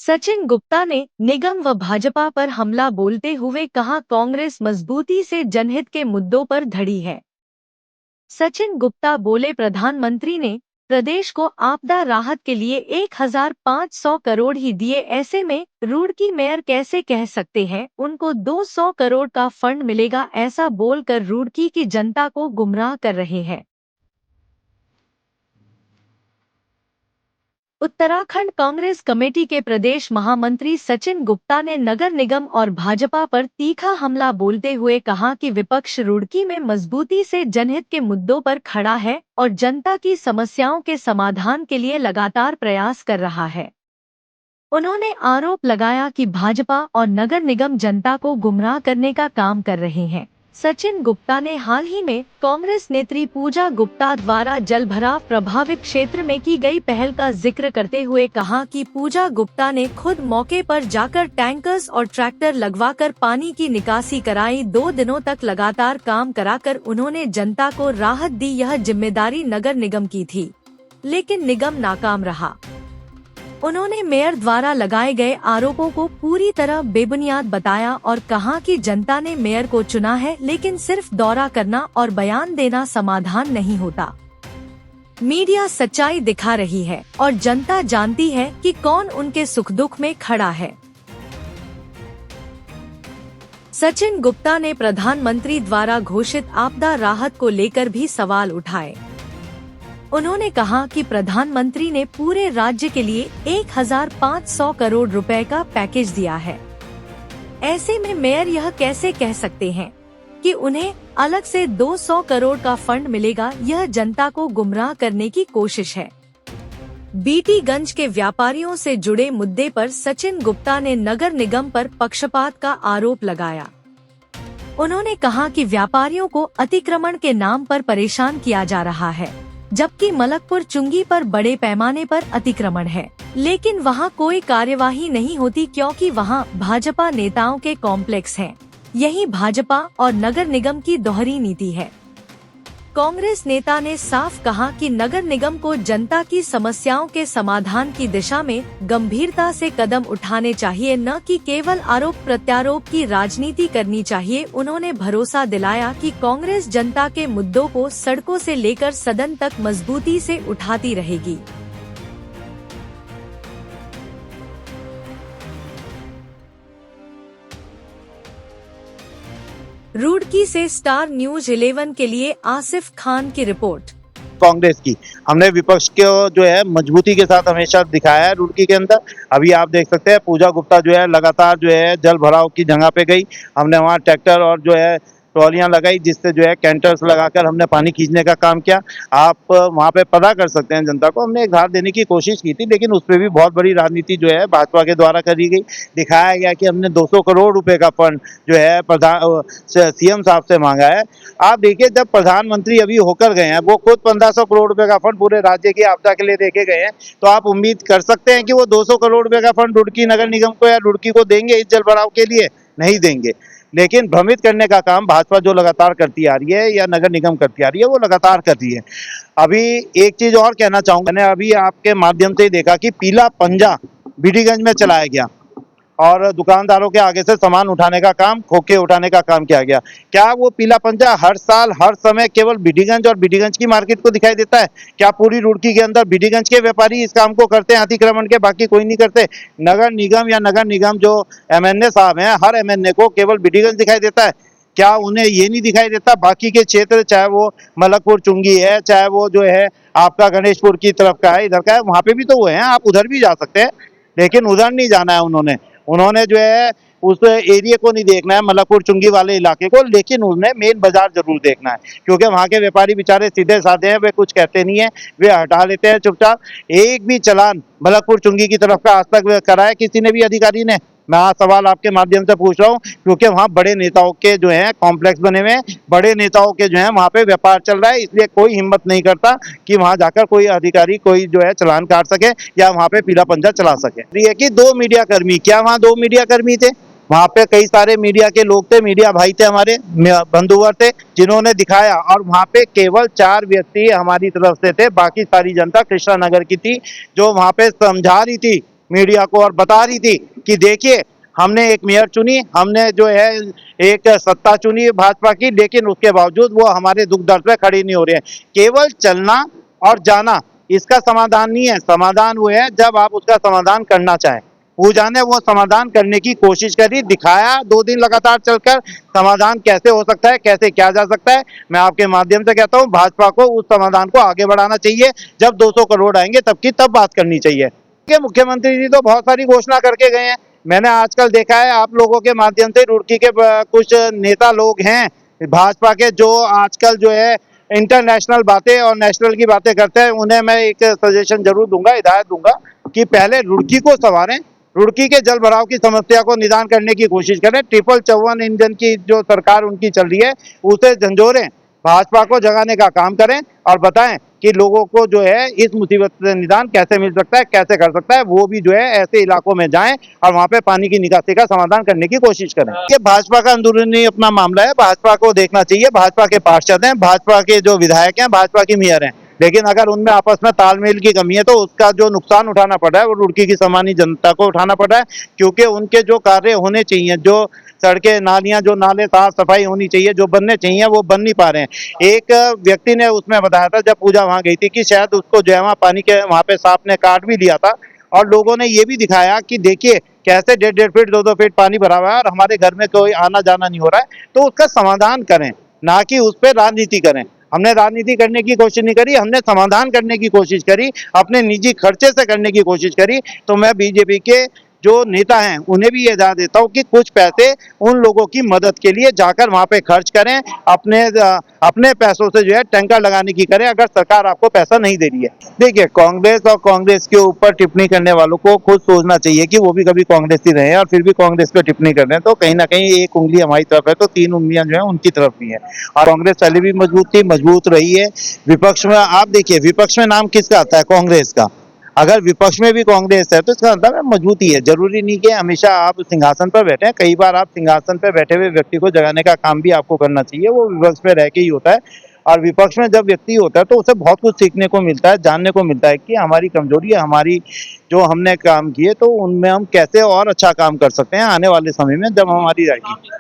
सचिन गुप्ता ने निगम व भाजपा पर हमला बोलते हुए कहा, कांग्रेस मजबूती से जनहित के मुद्दों पर धड़ी है। सचिन गुप्ता बोले, प्रधानमंत्री ने प्रदेश को आपदा राहत के लिए 1500 करोड़ ही दिए, ऐसे में रुड़की मेयर कैसे कह सकते हैं उनको 200 करोड़ का फंड मिलेगा। ऐसा बोलकर रुड़की की जनता को गुमराह कर रहे हैं। उत्तराखंड कांग्रेस कमेटी के प्रदेश महामंत्री सचिन गुप्ता ने नगर निगम और भाजपा पर तीखा हमला बोलते हुए कहा कि विपक्ष रुड़की में मजबूती से जनहित के मुद्दों पर खड़ा है और जनता की समस्याओं के समाधान के लिए लगातार प्रयास कर रहा है। उन्होंने आरोप लगाया कि भाजपा और नगर निगम जनता को गुमराह करने का काम कर रहे हैं। सचिन गुप्ता ने हाल ही में कांग्रेस नेत्री पूजा गुप्ता द्वारा जलभराव प्रभावित क्षेत्र में की गई पहल का जिक्र करते हुए कहा कि पूजा गुप्ता ने खुद मौके पर जाकर टैंकर्स और ट्रैक्टर लगवाकर पानी की निकासी कराई। 2 दिनों तक लगातार काम कराकर उन्होंने जनता को राहत दी। यह जिम्मेदारी नगर निगम की थी, लेकिन निगम नाकाम रहा। उन्होंने मेयर द्वारा लगाए गए आरोपों को पूरी तरह बेबुनियाद बताया और कहा कि जनता ने मेयर को चुना है, लेकिन सिर्फ दौरा करना और बयान देना समाधान नहीं होता। मीडिया सच्चाई दिखा रही है और जनता जानती है कि कौन उनके सुख दुख में खड़ा है। सचिन गुप्ता ने प्रधानमंत्री द्वारा घोषित आपदा राहत को लेकर भी सवाल उठाए। उन्होंने कहा कि प्रधानमंत्री ने पूरे राज्य के लिए 1500 करोड़ रुपए का पैकेज दिया है। ऐसे में मेयर यह कैसे कह सकते हैं कि उन्हें अलग से 200 करोड़ का फंड मिलेगा। यह जनता को गुमराह करने की कोशिश है। बीटीगंज के व्यापारियों से जुड़े मुद्दे पर सचिन गुप्ता ने नगर निगम पर पक्षपात का आरोप लगाया। उन्होंने कहा कि व्यापारियों को अतिक्रमण के नाम पर परेशान किया जा रहा है, जबकि मलकपुर चुंगी पर बड़े पैमाने पर अतिक्रमण है, लेकिन वहां कोई कार्यवाही नहीं होती क्योंकि वहां भाजपा नेताओं के कॉम्प्लेक्स हैं। यही भाजपा और नगर निगम की दोहरी नीति है। कांग्रेस नेता ने साफ कहा कि नगर निगम को जनता की समस्याओं के समाधान की दिशा में गंभीरता से कदम उठाने चाहिए, न कि केवल आरोप प्रत्यारोप की राजनीति करनी चाहिए। उन्होंने भरोसा दिलाया कि कांग्रेस जनता के मुद्दों को सड़कों से लेकर सदन तक मजबूती से उठाती रहेगी। रुड़की से स्टार न्यूज 11 के लिए आसिफ खान की रिपोर्ट। कांग्रेस की हमने विपक्ष को जो है मजबूती के साथ हमेशा दिखाया है रुड़की के अंदर। अभी आप देख सकते हैं पूजा गुप्ता जो है लगातार जो है जल भराव की जगह पे गई। हमने वहाँ ट्रैक्टर और जो है ट्रॉलियां लगाई, जिससे जो है कैंटर्स लगाकर हमने पानी खींचने का काम किया। आप वहाँ पे पता कर सकते हैं जनता को। हमने एक धार देने की कोशिश की थी, लेकिन उस पर भी बहुत बड़ी राजनीति जो है भाजपा के द्वारा करी गई। दिखाया गया कि हमने 200 करोड़ रुपए का फंड जो है सीएम साहब से मांगा है। आप देखिए, जब प्रधानमंत्री अभी होकर गए हैं, वो खुद 1500 करोड़ रुपए का फंड पूरे राज्य की आपदा के लिए देके गए हैं, तो आप उम्मीद कर सकते हैं कि वो 200 करोड़ रुपए का फंड रुड़की नगर निगम को या रुड़की को देंगे इस जल भराव के लिए? नहीं देंगे। लेकिन भ्रमित करने का काम भाजपा जो लगातार करती आ रही है या नगर निगम करती आ रही है, वो लगातार कर रही है। अभी एक चीज और कहना चाहूंगा, मैंने अभी आपके माध्यम से ही देखा कि पीला पंजा बीडीगंज में चलाया गया और दुकानदारों के आगे से सामान उठाने का काम, खोखे उठाने का काम किया गया। क्या वो पीला पंजा हर साल हर समय केवल बीडीगंज और बीडीगंज की मार्केट को दिखाई देता है? क्या पूरी रुड़की के अंदर बीडीगंज के व्यापारी इस काम को करते हैं अतिक्रमण के, बाकी कोई नहीं करते? नगर निगम या नगर निगम जो एमएनए साहब हैं, हर एमएनए को केवल बीडीगंज दिखाई देता है? क्या उन्हें ये नहीं दिखाई देता बाकी के क्षेत्र, चाहे वो मलकपुर चुंगी है, चाहे वो जो है आपका गणेशपुर की तरफ का है, इधर का है, वहां पे भी तो वो है, आप उधर भी जा सकते हैं। लेकिन उधर नहीं जाना है उन्होंने जो है उस एरिया को नहीं देखना है, मलकपुर चुंगी वाले इलाके को, लेकिन उन्हें मेन बाजार जरूर देखना है, क्योंकि वहाँ के व्यापारी बेचारे सीधे साधे हैं, वे कुछ कहते नहीं है, वे हटा लेते हैं चुपचाप। एक भी चलान मलकपुर चुंगी की तरफ का आज तक कराया किसी ने भी अधिकारी ने? मैं आज सवाल आपके माध्यम से पूछ रहा हूँ, क्योंकि वहाँ बड़े नेताओं के जो है कॉम्प्लेक्स बने हुए हैं, बड़े नेताओं के जो है वहाँ पे व्यापार चल रहा है, इसलिए कोई हिम्मत नहीं करता कि वहाँ जाकर कोई अधिकारी कोई जो है चालान काट सके या वहाँ पे पीला पंजा चला सके। ये कि 2 मीडिया कर्मी, क्या वहाँ 2 मीडिया कर्मी थे? वहाँ पे कई सारे मीडिया के लोग थे, मीडिया भाई थे, हमारे बंधुवर थे, जिन्होंने दिखाया। और वहाँ पे केवल 4 व्यक्ति हमारी तरफ से थे, बाकी सारी जनता कृष्णा नगर की थी, जो वहाँ पे समझा रही थी मीडिया को और बता रही थी कि देखिए हमने एक मेयर चुनी, हमने जो है एक सत्ता चुनी भाजपा की, लेकिन उसके बावजूद वो हमारे दुख दर्द पे खड़ी नहीं हो रही है। केवल चलना और जाना इसका समाधान नहीं है। समाधान वो है जब आप उसका समाधान करना चाहें। पूजा ने वो समाधान करने की कोशिश करी, दिखाया 2 दिन लगातार चलकर समाधान कैसे हो सकता है, कैसे किया जा सकता है। मैं आपके माध्यम से कहता हूँ भाजपा को उस समाधान को आगे बढ़ाना चाहिए। जब 200 करोड़ आएंगे तब की तब बात करनी चाहिए। कि मुख्यमंत्री जी तो बहुत सारी घोषणा करके गए हैं। मैंने आजकल देखा है आप लोगों के माध्यम से रुड़की के कुछ नेता लोग हैं भाजपा के जो आजकल जो है इंटरनेशनल बातें और नेशनल की बातें करते हैं। उन्हें मैं एक सजेशन जरूर दूंगा, हिदायत दूंगा कि पहले रुड़की को संवारें, रुड़की के जल भराव की समस्या को निदान करने की कोशिश करें। 5454 इंजन की जो सरकार उनकी चल रही है उसे झंझोरें, भाजपा को जगाने का काम करें और बताएं कि लोगों को जो है इस मुसीबत से निदान कैसे मिल सकता है, कैसे कर सकता है। वो भी जो है ऐसे इलाकों में जाएं और वहां पे पानी की निकासी का समाधान करने की कोशिश करें। ये भाजपा का अंदरूनी अपना मामला है, भाजपा को देखना चाहिए। भाजपा के पार्षद हैं, भाजपा के जो विधायक हैं, भाजपा की मेयर हैं, लेकिन अगर उनमें आपस में तालमेल की कमी है तो उसका जो नुकसान उठाना पड़ रहा है वो रुड़की की सामान्य जनता को उठाना पड़ रहा है। क्योंकि उनके जो कार्य होने चाहिए, जो सड़कें नालियां, जो नाले साफ सफाई होनी चाहिए, जो बनने चाहिए वो बन नहीं पा रहे हैं। एक व्यक्ति ने उसमें बताया था जब पूजा वहां गई थी कि शायद उसको जो है वहां पानी के वहां पे सांप ने काट भी लिया था और लोगों ने ये भी दिखाया कि देखिए कैसे 1.5 फीट 2-2 फीट पानी भरा हुआ है और हमारे घर में कोई आना जाना नहीं हो रहा है। तो उसका समाधान करें, ना कि उस पर राजनीति करें। हमने राजनीति करने की कोशिश नहीं करी, हमने समाधान करने की कोशिश करी, अपने निजी खर्चे से करने की कोशिश करी। तो मैं बीजेपी के जो नेता हैं उन्हें भी ये दावा देता हूँ कि कुछ पैसे उन लोगों की मदद के लिए जाकर वहां पे खर्च करें, अपने पैसों से जो है टैंकर लगाने की करें अगर सरकार आपको पैसा नहीं दे रही है। देखिए कांग्रेस और कांग्रेस के ऊपर टिप्पणी करने वालों को खुद सोचना चाहिए कि वो भी कभी कांग्रेस ही रहे हैं और फिर भी कांग्रेस पे टिप्पणी कर रहे हैं। तो कहीं ना कहीं एक उंगली हमारी तरफ है तो 3 उंगलियां जो है उनकी तरफ भी है। और कांग्रेस पहले भी मजबूत थी, मजबूत रही है। विपक्ष में आप देखिए, विपक्ष में नाम किसका आता है? कांग्रेस का। अगर विपक्ष में भी कांग्रेस है तो इसका मतलब है मजबूती है। जरूरी नहीं कि हमेशा आप सिंहासन पर बैठे हैं, कई बार आप सिंहासन पर बैठे हुए व्यक्ति को जगाने का काम भी आपको करना चाहिए। वो विपक्ष में रह के ही होता है और विपक्ष में जब व्यक्ति होता है तो उसे बहुत कुछ सीखने को मिलता है, जानने को मिलता है कि हमारी कमजोरी है, हमारी जो हमने काम किए तो उनमें हम कैसे और अच्छा काम कर सकते हैं आने वाले समय में जब हमारी आएगी।